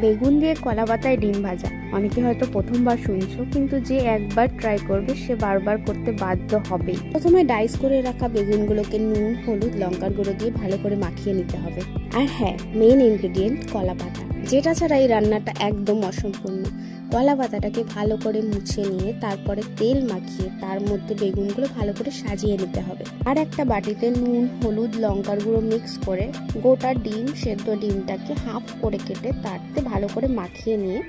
বেগুন দিয়ে কলা পাতায় ডিম ভাজা অনেকে হয়তো প্রথমবার শুনছো, কিন্তু যে একবার ট্রাই করবে সে বারবার করতে বাধ্য হবেই। প্রথমে ডাইস করে রাখা বেগুনগুলোকে নুন, হলুদ, লঙ্কার গুঁড়ো দিয়ে ভালো করে মাখিয়ে নিতে হবে। আর হ্যাঁ, মেন ইনগ্রেডিয়েন্ট কলা পাতা, যেটা ছাড়া এই রান্নাটা একদম অসম্পূর্ণ। কলা পাতাটাকে ভালো করে মুছে নিয়ে তারপরে তেল মাখিয়ে তার মধ্যে বেগুনগুলো ভালো করে সাজিয়ে নিতে হবে। আর একটা বাটিতে নুন, হলুদ, লঙ্কার গুঁড়ো মিক্স করে গোটা ডিম, সেদ্ধ ডিমটাকে হাফ করে কেটে তাতে ভালো করে মাখিয়ে নিয়ে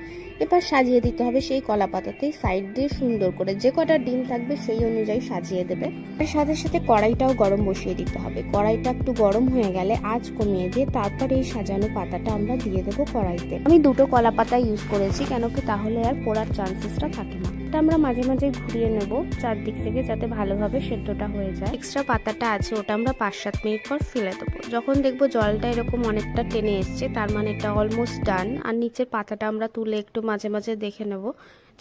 এবার সাজিয়ে দিতে হবে সেই কলা পাতাতেই, সাইড দিয়ে সুন্দর করে যে কটা ডিম থাকবে সেই অনুযায়ী সাজিয়ে দেবে। আর সাথে সাথে কড়াইটাও গরম বসিয়ে দিতে হবে। কড়াইটা একটু গরম হয়ে গেলে আঁচ কমিয়ে দিয়ে তারপর এই সাজানো পাতাটা আমরা দিয়ে দেবো কড়াইতে। আমি দুটো কলা পাতা ইউজ করেছি, কেন কি তাহলে আর পোড়ার চান্সেসটা থাকে না। এটা আমরা মাঝে মাঝে ঘুরিয়ে নেব চারদিক থেকে, যাতে ভালোভাবে সেদ্ধটা হয়ে যায়। এক্সট্রা পাতাটা আছে ওটা আমরা 5-7 মিনিট পর ফেলে দেবো। যখন দেখবো জলটা এরকম অনেকটা টেনে এসছে, তার মানে এটা অলমোস্ট ডান। আর নিচের পাতাটা আমরা তুলে একটু মাঝে মাঝে দেখে নেব।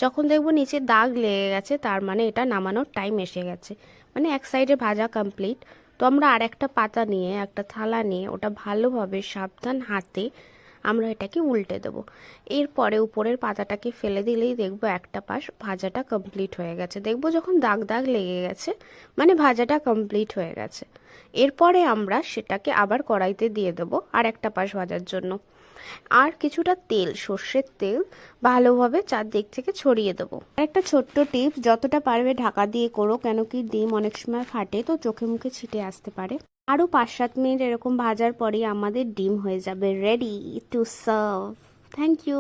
যখন দেখবো নিচে দাগ লেগে গেছে, তার মানে এটা নামানোর টাইম এসে গেছে, মানে এক সাইডে ভাজা কমপ্লিট। তো আমরা আর একটা পাতা নিয়ে, একটা থালা নিয়ে ওটা ভালোভাবে সাবধান হাতে আমরা এটাকে উল্টে দেবো। এরপরে উপরের পাতাটাকে ফেলে দিলেই দেখবো একটা পাশ ভাজাটা কমপ্লিট হয়ে গেছে। দেখবো যখন দাগ দাগ লেগে গেছে, মানে ভাজাটা কমপ্লিট হয়ে গেছে। এরপরে আমরা সেটাকে আবার কড়াইতে দিয়ে দেবো আর একটা পাশ ভাজার জন্য। আর কিছুটা তেল, সর্ষের তেল ভালোভাবে চারদিক থেকে ছড়িয়ে দেবো। একটা ছোট্ট টিপস, যতটা পারবে ঢাকা দিয়ে করো, কেন কি ডিম অনেক সময় ফাটে, তো চোখে মুখে ছিটে আসতে পারে। আরও 5-7 মিনিট এরকম ভাজার পরেই আমাদের ডিম হয়ে যাবে ready to serve. Thank you.